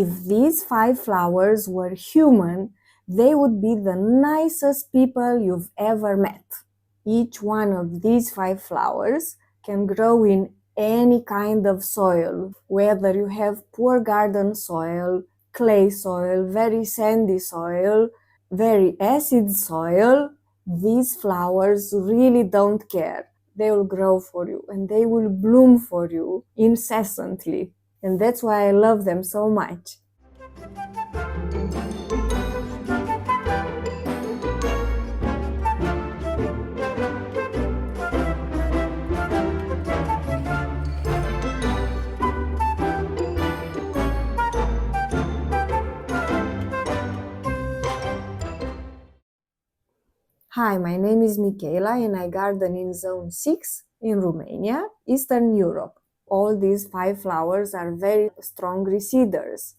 If these 5 flowers were human, they would be the nicest people you've ever met. Each one of these 5 flowers can grow in any kind of soil, whether you have poor garden soil, clay soil, very sandy soil, very acid soil. These flowers really don't care. They will grow for you and they will bloom for you incessantly. And that's why I love them so much. Hi, my name is Michaela and I garden in Zone 6 in Romania, Eastern Europe. All these 5 flowers are very strong reseeders.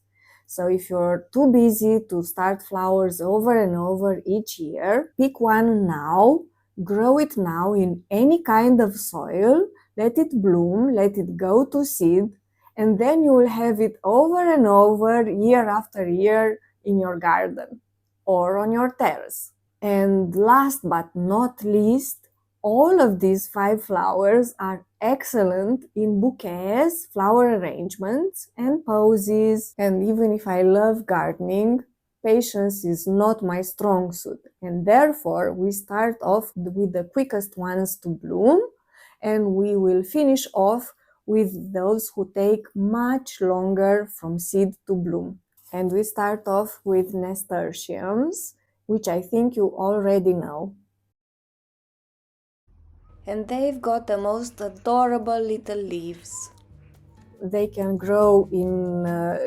So if you're too busy to start flowers over and over each year, pick one now, grow it now in any kind of soil, let it bloom, let it go to seed, and then you will have it over and over year after year in your garden or on your terrace. And last but not least, all of these 5 flowers are excellent in bouquets, flower arrangements, and posies. And even if I love gardening, patience is not my strong suit. And therefore, we start off with the quickest ones to bloom, and we will finish off with those who take much longer from seed to bloom. And we start off with nasturtiums, which I think you already know. And they've got the most adorable little leaves. They can grow in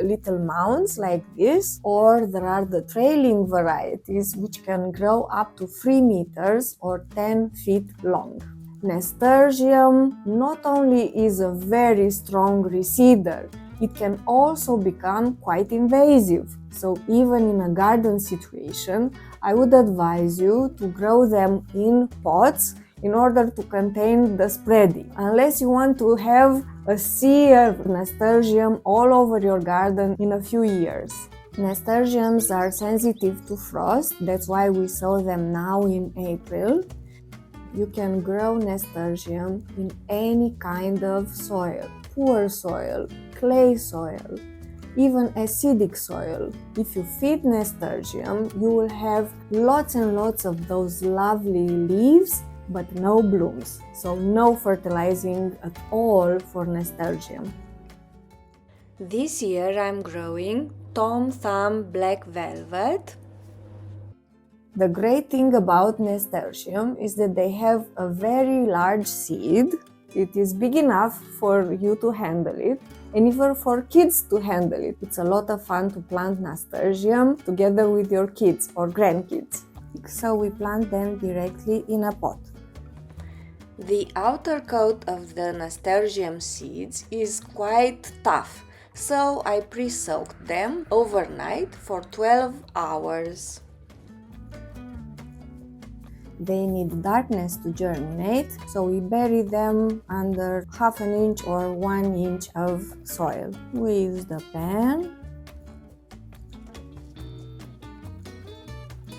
little mounds like this, or there are the trailing varieties which can grow up to 3 meters or 10 feet long. Nasturtium not only is a very strong reseeder, it can also become quite invasive. So even in a garden situation, I would advise you to grow them in pots in order to contain the spreading, unless you want to have a sea of nasturtium all over your garden in a few years. Nasturtiums are sensitive to frost, that's why we sow them now in April. You can grow nasturtium in any kind of soil, poor soil, clay soil, even acidic soil. If you feed nasturtium, you will have lots and lots of those lovely leaves, but no blooms. So no fertilizing at all for nasturtium. This year I'm growing Tom Thumb Black Velvet. The great thing about nasturtium is that they have a very large seed. It is big enough for you to handle it, and even for kids to handle it. It's a lot of fun to plant nasturtium together with your kids or grandkids. So we plant them directly in a pot. The outer coat of the nasturtium seeds is quite tough, so I pre-soaked them overnight for 12 hours. They need darkness to germinate, so we bury them under half an inch or 1 inch of soil. We use the pan,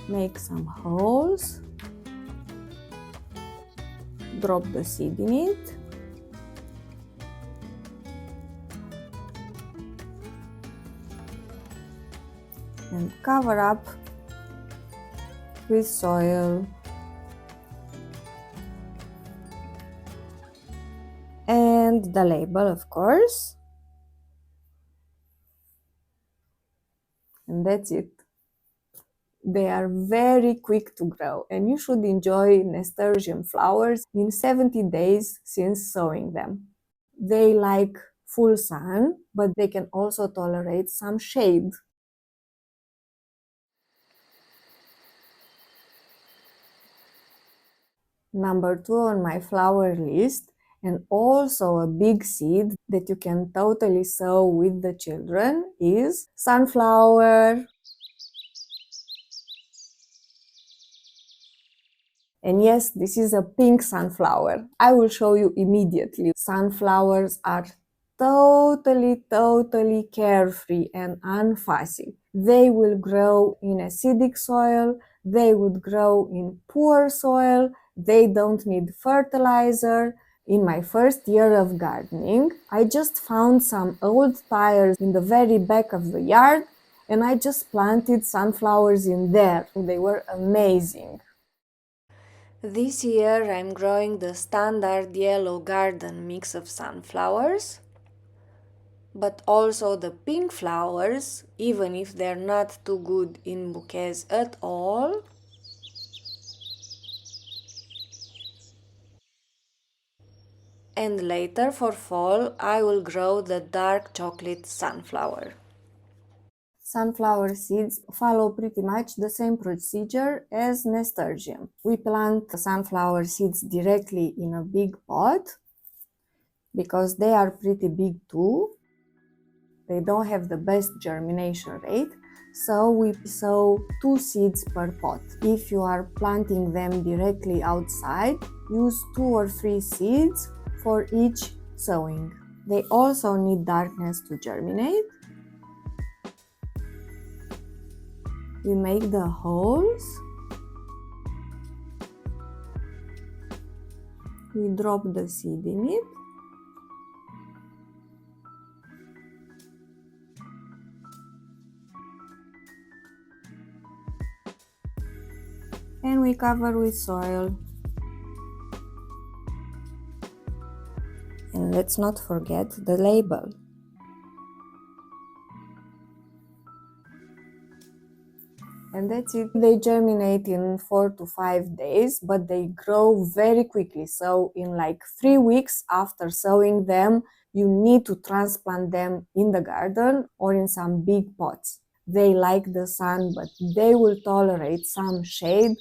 make some holes, drop the seed in it, and cover up with soil. And the label, of course. And that's it. They are very quick to grow, and you should enjoy nasturtium flowers in 70 days since sowing them. They like full sun, but they can also tolerate some shade. Number 2 on my flower list, and also a big seed that you can totally sow with the children, is sunflower. And yes, this is a pink sunflower. I will show you immediately. Sunflowers are totally carefree and unfussy. They will grow in acidic soil, they would grow in poor soil, they don't need fertilizer. In my first year of gardening, I just found some old tires in the very back of the yard and I just planted sunflowers in there. They were amazing. This year I'm growing the standard yellow garden mix of sunflowers, but also the pink flowers, even if they're not too good in bouquets at all. And later for fall I will grow the dark chocolate sunflower. Sunflower seeds follow pretty much the same procedure as Nasturtium. We plant the sunflower seeds directly in a big pot because they are pretty big too. They don't have the best germination rate, so we sow 2 seeds per pot. If you are planting them directly outside, use 2 or 3 seeds for each sowing. They also need darkness to germinate. We make the holes. We drop the seed in it. And we cover with soil. And let's not forget the label. And that's it. They germinate in 4 to 5 days, but they grow very quickly. So in like 3 weeks after sowing them, you need to transplant them in the garden or in some big pots. They like the sun, but they will tolerate some shade.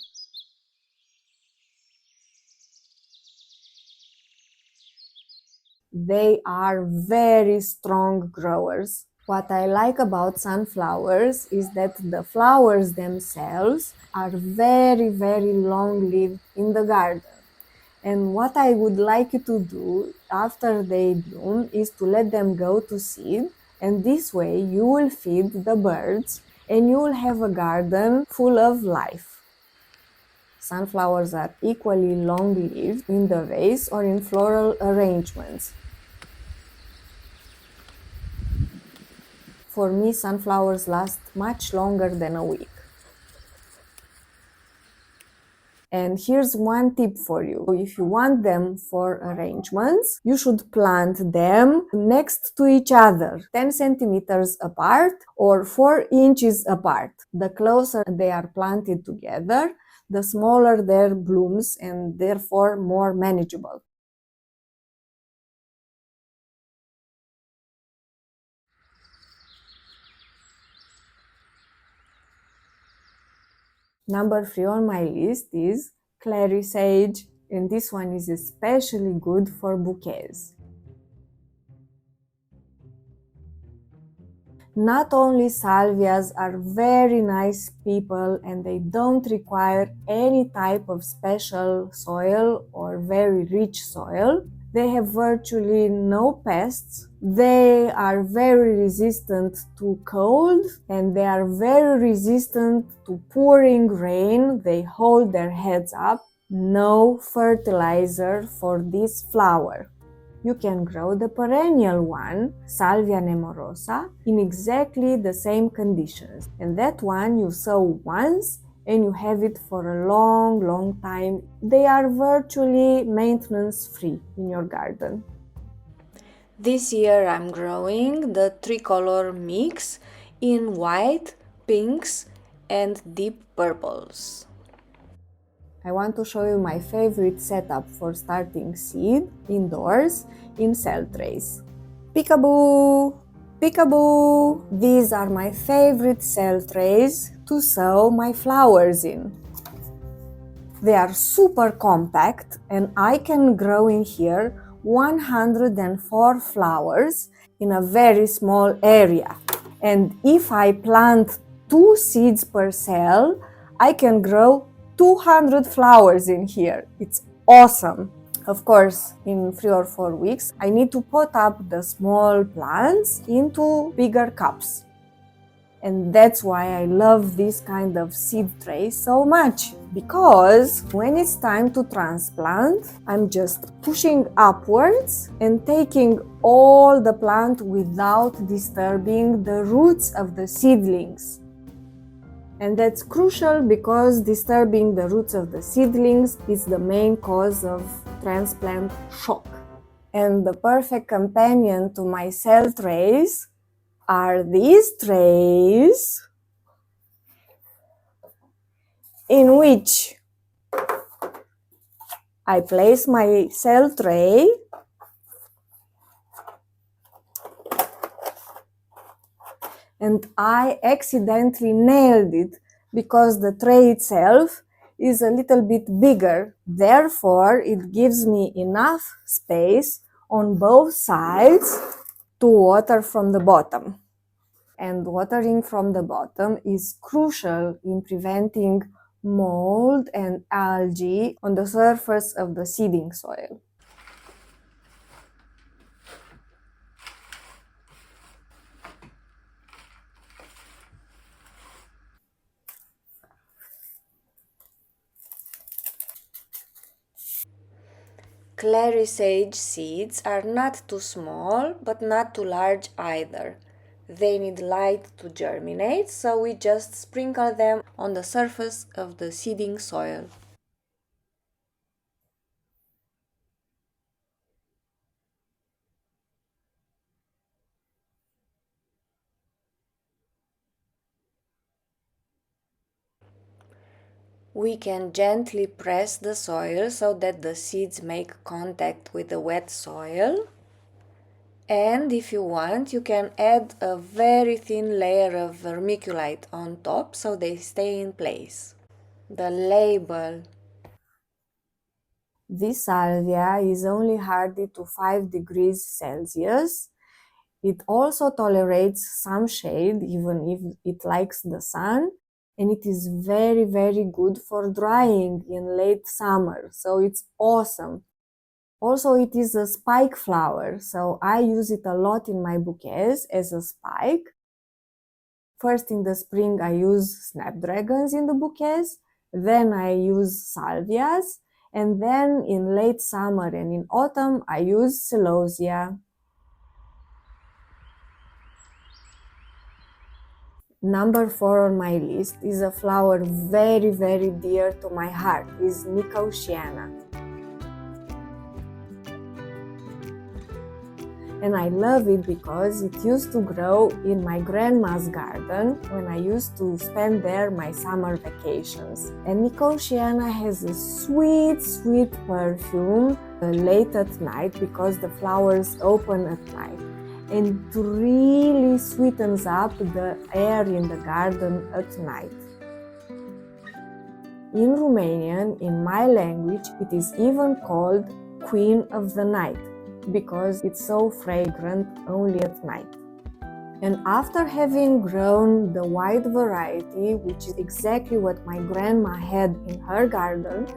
They are very strong growers. What I like about sunflowers is that the flowers themselves are very long-lived in the garden. And what I would like you to do after they bloom is to let them go to seed, and this way you will feed the birds and you will have a garden full of life. Sunflowers are equally long-lived in the vase or in floral arrangements. For me, sunflowers last much longer than a week. And here's one tip for you. If you want them for arrangements, you should plant them next to each other, 10 centimeters apart or 4 inches apart. The closer they are planted together, the smaller their blooms and therefore more manageable. Number 3 on my list is Clary sage, and this one is especially good for bouquets. Not only salvias are very nice people and they don't require any type of special soil or very rich soil. They have virtually no pests. They are very resistant to cold and they are very resistant to pouring rain. They hold their heads up. No fertilizer for this flower. You can grow the perennial one, Salvia nemorosa, in exactly the same conditions. And that one you sow once and you have it for a long time. They are virtually maintenance-free in your garden. This year I'm growing the Tricolor mix in white, pinks and deep purples. I want to show you my favorite setup for starting seed indoors in cell trays. Peekaboo! Peekaboo! These are my favorite cell trays to sow my flowers in. They are super compact and I can grow in here 104 flowers in a very small area. And if I plant 2 seeds per cell, I can grow 200 flowers in here. It's awesome. Of course, in 3 or 4 weeks, I need to pot up the small plants into bigger cups. And that's why I love this kind of seed tray so much. Because when it's time to transplant, I'm just pushing upwards and taking all the plant without disturbing the roots of the seedlings. And that's crucial because disturbing the roots of the seedlings is the main cause of transplant shock. And the perfect companion to my cell trays are these trays in which I place my cell tray and I accidentally nailed it because the tray itself is a little bit bigger. Therefore, it gives me enough space on both sides to water from the bottom. And watering from the bottom is crucial in preventing mold and algae on the surface of the seeding soil. Clary sage seeds are not too small, but not too large either. They need light to germinate, so we just sprinkle them on the surface of the seeding soil. We can gently press the soil so that the seeds make contact with the wet soil. And if you want, you can add a very thin layer of vermiculite on top so they stay in place. The label. This salvia is only hardy to 5 degrees Celsius. It also tolerates some shade even if it likes the sun, and it is very, very good for drying in late summer, so it's awesome. Also, it is a spike flower, so I use it a lot in my bouquets as a spike. First in the spring I use snapdragons in the bouquets, then I use salvias, and then in late summer and in autumn I use celosia. Number 4 on my list is a flower very, very dear to my heart, is Nicotiana. And I love it because it used to grow in my grandma's garden when I used to spend there my summer vacations. And Nicotiana has a sweet, sweet perfume late at night because the flowers open at night. And it really sweetens up the air in the garden at night. In Romanian, in my language, it is even called Queen of the Night, because it's so fragrant only at night. And after having grown the white variety, which is exactly what my grandma had in her garden,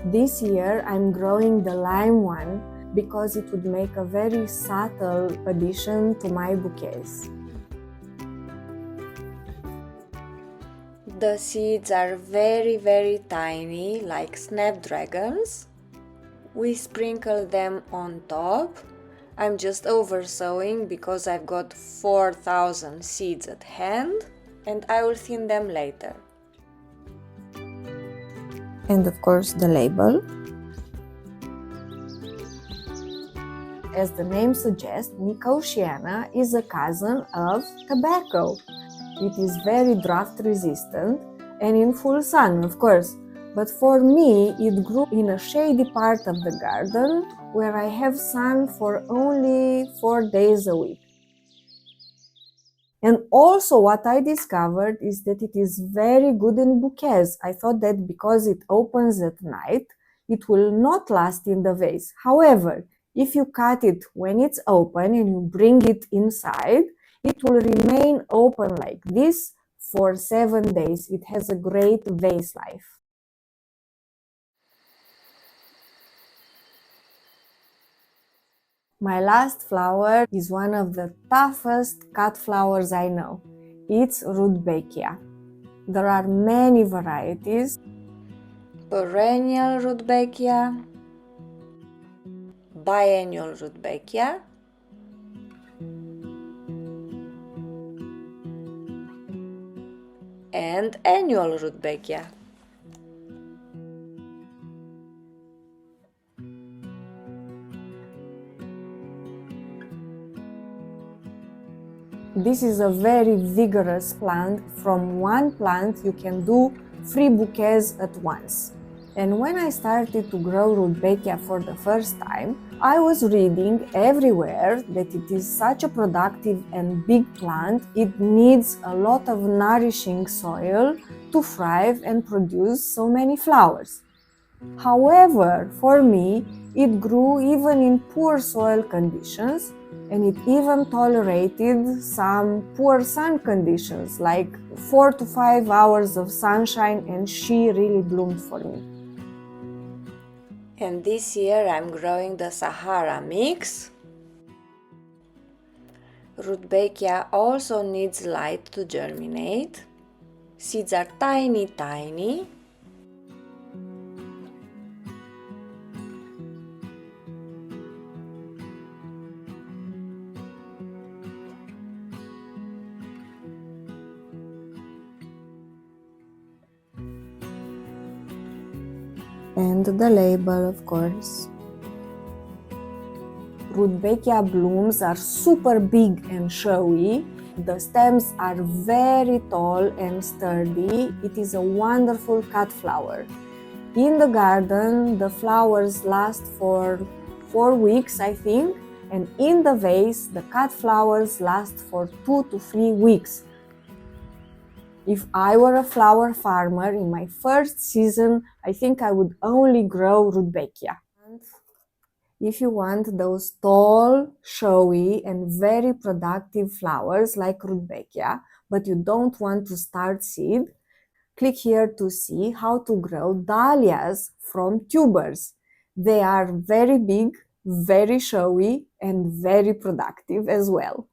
this year I'm growing the lime one because it would make a very subtle addition to my bouquets. The seeds are very, very tiny, like snapdragons. We sprinkle them on top. I'm just oversowing because I've got 4,000 seeds at hand, and I will thin them later. And of course the label. As the name suggests, Nicotiana is a cousin of tobacco. It is very drought resistant and in full sun, of course. But for me, it grew in a shady part of the garden where I have sun for only 4 days a week. And also what I discovered is that it is very good in bouquets. I thought that because it opens at night, it will not last in the vase. However, if you cut it when it's open and you bring it inside, it will remain open like this for 7 days. It has a great vase life. My last flower is one of the toughest cut flowers I know. It's Rudbeckia. There are many varieties: perennial Rudbeckia, biennial Rudbeckia, and annual Rudbeckia. This is a very vigorous plant. From one plant you can do 3 bouquets at once. And when I started to grow Rudbeckia for the first time, I was reading everywhere that it is such a productive and big plant. It needs a lot of nourishing soil to thrive and produce so many flowers. However, for me, it grew even in poor soil conditions, and it even tolerated some poor sun conditions, like 4 to 5 hours of sunshine, and she really bloomed for me. And this year I'm growing the Sahara mix. Rudbeckia also needs light to germinate. Seeds are tiny. And the label, of course. Rudbeckia blooms are super big and showy. The stems are very tall and sturdy. It is a wonderful cut flower. In the garden, the flowers last for 4 weeks, I think, and in the vase, the cut flowers last for 2 to 3 weeks. If I were a flower farmer in my first season, I think I would only grow Rudbeckia. If you want those tall, showy, and very productive flowers like Rudbeckia, but you don't want to start seed, click here to see how to grow dahlias from tubers. They are very big, very showy, and very productive as well.